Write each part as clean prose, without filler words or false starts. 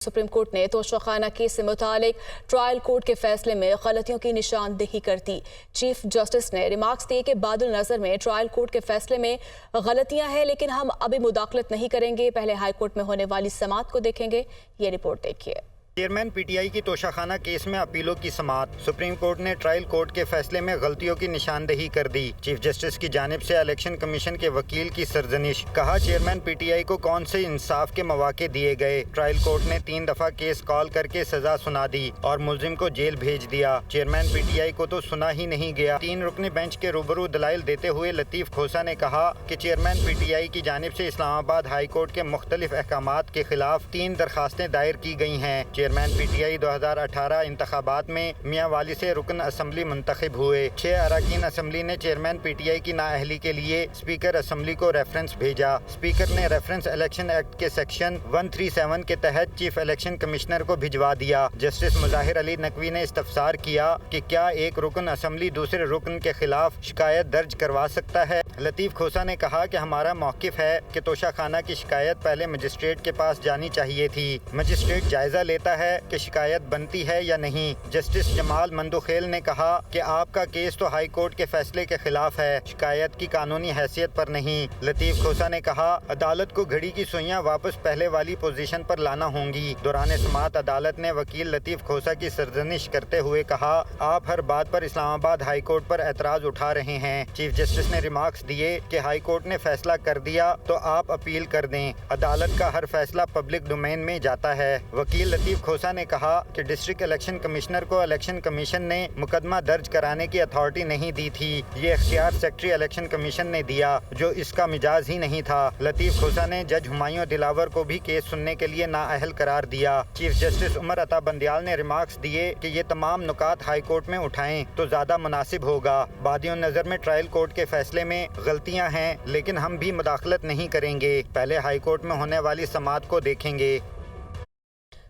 Supreme court ने Toshakhana case से मुतालिक ट्रायल कोर्ट के फैसले में गलतियों की निशानदेही कर दी। चीफ जस्टिस ने रिमार्क्स दिए कि बादल नजर में ट्रायल कोर्ट के फैसले में गलतियां हैं, लेकिन हम अभी मुदाखलत नहीं करेंगे, पहले हाई कोर्ट में होने वाली समाअत को देखेंगे। ये रिपोर्ट देखिए। चेयरमैन पीटीआई की तोशाखाना केस में अपीलों की समाअत। सुप्रीम कोर्ट ने ट्रायल कोर्ट के फैसले में गलतियों की निशानदेही कर दी। चीफ जस्टिस की जानिब से इलेक्शन कमीशन के वकील की सरजनिश। कहा, चेयरमैन पीटीआई को कौन से इंसाफ के मौके दिए गए। ट्रायल कोर्ट ने 3 दफा केस कॉल करके सजा सुना दी और मुलजिम को जेल भेज दिया। चेयरमैन पीटीआई को तो सुना ही नहीं गया। 3 रुकनी बेंच के रूबरू दलाइल देते हुए लतीफ खोसा ने कहा कि चेयरमैन पीटीआई की जानिब से इस्लामाबाद हाई कोर्ट के मुख्तलिफ अहकामात के खिलाफ 3 दरखास्तें दायर की गई हैं। चेयरमैन पीटीआई 2018 इंतखाबात में मियाँ वाली से रुकन असम्बली मुंतखब हुए। 6 अरकान असम्बली ने चेयरमैन पीटीआई की नाअहली के लिए स्पीकर असम्बली को रेफरेंस भेजा। स्पीकर ने रेफरेंस इलेक्शन एक्ट के सेक्शन 137 के तहत चीफ इलेक्शन कमिश्नर को भिजवा दिया। जस्टिस मुजाहिर अली नकवी ने इस्तफसार किया कि क्या एक रुकन असम्बली दूसरे रुकन के खिलाफ शिकायत दर्ज करवा सकता है। लतीफ खोसा ने कहा कि हमारा मौक़िफ़ है कि तोशाखाना की शिकायत पहले मजिस्ट्रेट के पास जानी चाहिए थी। मजिस्ट्रेट जायजा लेता है कि शिकायत बनती है या नहीं। जस्टिस जमाल मंदुखेल ने कहा कि आपका केस तो हाई कोर्ट के फैसले के खिलाफ है, शिकायत की कानूनी हैसियत पर नहीं। लतीफ खोसा ने कहा, अदालत को घड़ी की सुइयां वापस पहले वाली पोजीशन पर लाना होंगी। दौरान समाअत अदालत ने वकील लतीफ खोसा की सरजनिश करते हुए कहा, आप हर बात पर इस्लामाबाद हाई कोर्ट पर एतराज उठा रहे हैं। चीफ जस्टिस ने रिमार्क्स दिए कि हाई कोर्ट ने फैसला कर दिया तो आप अपील कर दें। अदालत का हर फैसला पब्लिक डोमेन में जाता है। वकील लतीफ खोसा ने कहा कि डिस्ट्रिक्ट इलेक्शन कमिश्नर को इलेक्शन कमीशन ने मुकदमा दर्ज कराने की अथॉरिटी नहीं दी थी। ये इख्तियार सेक्रेटरी इलेक्शन कमीशन ने दिया, जो इसका मिजाज ही नहीं था। लतीफ खोसा ने जज हुमायूं दिलावर को भी केस सुनने के लिए नाअहल करार दिया। चीफ जस्टिस उमर अता बंदियाल ने रिमार्क्स दिए कि ये तमाम नुकात हाई कोर्ट में उठाएं तो ज़्यादा मुनासिब होगा। बादियों नज़र में ट्रायल कोर्ट के फैसले में गलतियां हैं, लेकिन हम भी मुदाखलत नहीं करेंगे, पहले हाई कोर्ट में होने वाली समाअत को देखेंगे।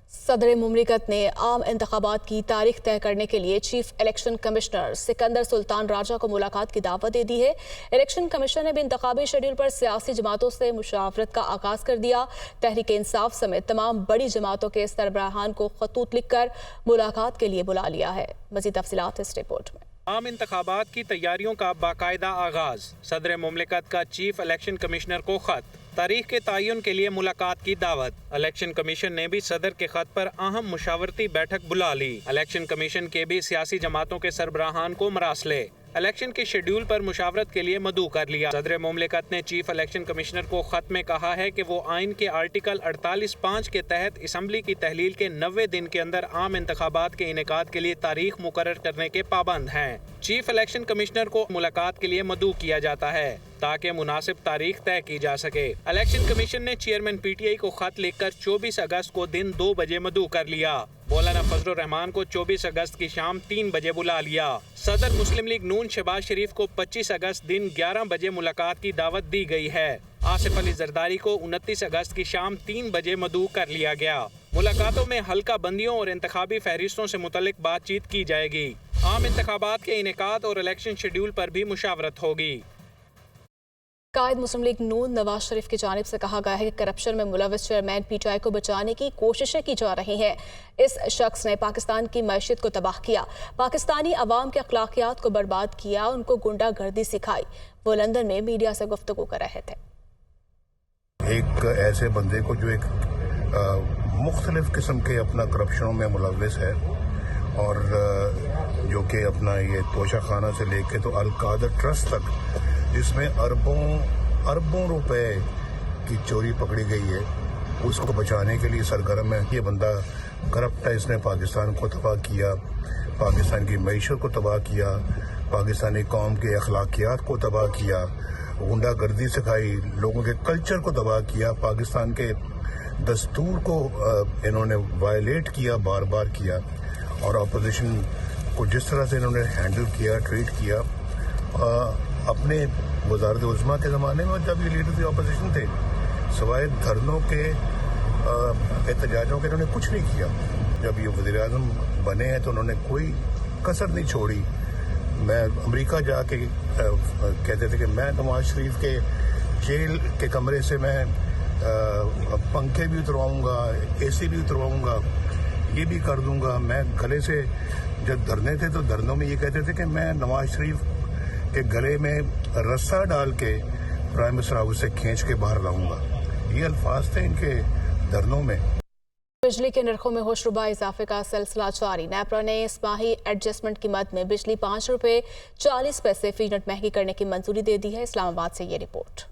सदर मुमलिकत ने आम इंतखाबात की तारीख तय करने के लिए chief election commissioner Sikandar Sultan Raja को मुलाकात की दावत दे दी है। इलेक्शन कमीशन ने भी इंतखाबी शेड्यूल पर सियासी जमातों से मुशावरत का आगाज कर दिया। तहरीक इंसाफ समेत तमाम बड़ी जमातों के सरबराहान को खतूत लिखकर मुलाकात के लिए बुला लिया है। मज़ीद तफसीलात इस रिपोर्ट में। आम इंतखाबात की तैयारियों का बाकायदा आगाज। सदर मुमलिकत का चीफ इलेक्शन कमिश्नर को खत, तारीख के तयन के लिए मुलाकात की दावत। इलेक्शन कमीशन ने भी सदर के खत पर अहम मुशावरती बैठक बुला ली। इलेक्शन कमीशन के भी सियासी जमातों के सरबराहान को मरासले इलेक्शन के शेड्यूल पर मुशावरत के लिए मदऊ कर लिया। सदर मुमलिकत ने चीफ इलेक्शन कमिश्नर को खत में कहा है कि वो आइन के आर्टिकल 48(5) के तहत असम्बली की तहलील के 90 दिन के अंदर आम इंतखाबात के इनेकाद के लिए तारीख मुकर्रर करने के पाबंद हैं। चीफ इलेक्शन कमिश्नर को मुलाकात के लिए मदऊ किया जाता है ताकि मुनासिब तारीख तय की जा सके। इलेक्शन कमीशन ने चेयरमैन पीटीआई को खत लिखकर 24 अगस्त को दिन 2 बजे मदऊ कर लिया। मौलाना फजलुर रहमान को 24 अगस्त की शाम 3 बजे बुला लिया। सदर मुस्लिम लीग नून शहबाज शरीफ को 25 अगस्त दिन 11 बजे मुलाकात की दावत दी गई है। आसिफ अली जरदारी को 29 अगस्त की शाम 3 बजे मदऊ कर लिया गया। मुलाकातों में हल्का बंदियों और इंतखाबी फहरिस्तों से मुतल्लिक बातचीत की जाएगी। आम इंतखाबात के इनेकाद और इलेक्शन शेड्यूल पर भी मुशावरत होगी। कायद मुस्लिम लीग नून नवाज शरीफ की जानिब से कहा गया है कि करप्शन में मुलविस चेयरमैन पीटीआई को बचाने की कोशिशें की जा रही हैं। इस शख्स ने पाकिस्तान की मैशियत को तबाह किया, पाकिस्तानी अवाम के अखलाकियात को बर्बाद किया, उनको गुंडागर्दी सिखाई। वो लंदन में मीडिया से गुफ्तगू कर रहे थे। एक ऐसे बंदे को जो एक मुख्तलिफ किस्म के अपना करप्शनों में मुलविस है और जो कि अपना ये तोशाखाना से लेके तो अल-कादर ट्रस्ट तक, जिसमें अरबों रुपए की चोरी पकड़ी गई है, उसको बचाने के लिए सरगर्म है। ये बंदा करप्ट है, इसने पाकिस्तान को तबाह किया, पाकिस्तान की मईशत को तबाह किया, पाकिस्तानी कौम के अखलाकियात को तबाह किया, गुंडागर्दी सिखाई, लोगों के कल्चर को तबाह किया, पाकिस्तान के दस्तूर को इन्होंने वायलेट किया, बार बार किया। और अपोजिशन को जिस तरह से इन्होंने हैंडल किया, ट्रीट किया, अपने वज़ारत उज़्मा के ज़माने में जब ये लीडर अपोजिशन थे, सवाए धरनों के एहतजाजों के इन्होंने कुछ नहीं किया। जब ये वज़ीर-ए-आज़म बने हैं तो उन्होंने कोई कसर नहीं छोड़ी। मैं अमेरिका जाके कहते थे कि मैं नवाज शरीफ के जेल के कमरे से मैं पंखे भी उतरवाऊंगा, एसी भी उतरवाऊंगा, ये भी कर दूंगा। मैं गले से जब धरने थे तो धरनों में ये कहते थे कि मैं नवाज शरीफ के गले में रस्सा डाल के प्राइम मिनिस्टर हाउस से खींच के बाहर लाऊंगा। ये अल्फाज थे इनके धरनों में। बिजली के नरखों में होशरुबा इजाफे का सिलसिला जारी। नेपरा ने इस माही एडजस्टमेंट की मद में बिजली 5 रुपये 40 पैसे फी यूनिट महंगी करने की मंजूरी दे दी है। इस्लामाबाद से ये रिपोर्ट।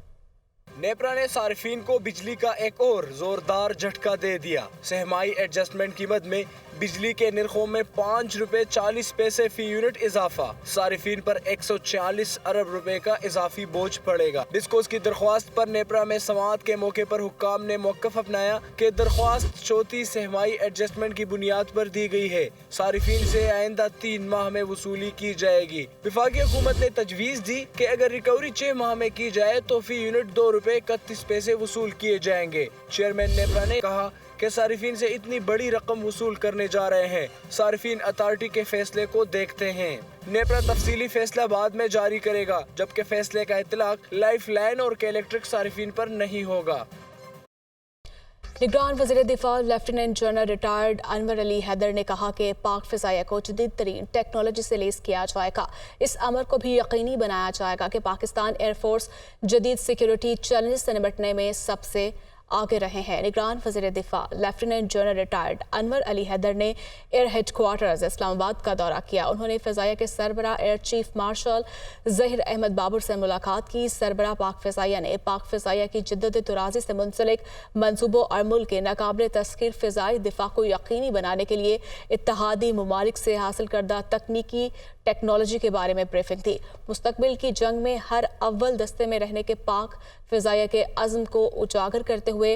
नेपरा ने सार्फिन को बिजली का एक और जोरदार झटका दे दिया। सहमाई एडजस्टमेंट की मद में बिजली के निर्खों में 5 रुपए 40 पैसे फी यूनिट इजाफा। सार्फिन पर 146 अरब रुपए का इजाफी बोझ पड़ेगा। डिस्कोस की दरख्वास्त पर नेपरा में समाअत के मौके पर हुक्काम ने मौक़िफ़ अपनाया कि दरख्वास्त चौथी सहमाई एडजस्टमेंट की बुनियाद पर दी गई है। सार्फिन से आइंदा 3 माह में वसूली की जाएगी। वफाकी हुकूमत ने तजवीज़ दी कि अगर रिकवरी 6 माह में की जाए तो फी यूनिट 2 रुपए 31 पैसे वसूल किए जाएंगे। चेयरमैन नेपरा ने कहा कि सार्फिन से इतनी बड़ी रकम वसूल करने जा रहे हैं। सार्फिन अथॉरिटी के फैसले को देखते हैं। नेपरा तफसीली फैसला बाद में जारी करेगा, जबकि फैसले का इतलाक लाइफ लाइन और इलेक्ट्रिक सार्फिन पर नहीं होगा। निगरान वज़ीर दिफा lieutenant general retired Anwar Ali Haider ने कहा कि पाक फ़िज़ाइया को जदीद तरीन टेक्नोलॉजी से लेस किया जाएगा। इस अमर को भी यकीनी बनाया जाएगा कि पाकिस्तान एयरफोर्स जदीद सिक्योरिटी चैलेंज से निपटने में सबसे आगे रहे हैं। निगरान वज़ीर दिफा lieutenant general retired Anwar Ali Haider ने एयर हेडक्वार्टर्स इस्लामाबाद का दौरा किया। उन्होंने फ़िज़ाइया के सरबरा air chief marshal Zaheer Ahmad Babar से मुलाकात की। सरबरा पाक फ़िज़ाइया ने पाक फ़िज़ाइया की जिद्दत तराज़ी से मुंसलिक मंसूबों और मुल्क के नाकाबिल तस्ख़ीर फ़िज़ाई दिफा को यकीनी बनाने के लिए इत्तहादी ममालिक से हासिल करदा तकनीकी टेक्नोलॉजी के बारे में ब्रीफिंग दी। मुस्तकबिल की जंग में हर अव्वल दस्ते में रहने के पाक फ़िज़ाइया के अज़्म को उजागर करते हुए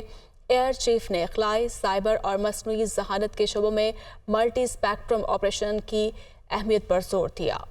एयर चीफ ने ख़लाई, साइबर और मसनूई ज़हानत के शोबों में मल्टी स्पेक्ट्रम ऑपरेशन की अहमियत पर जोर दिया।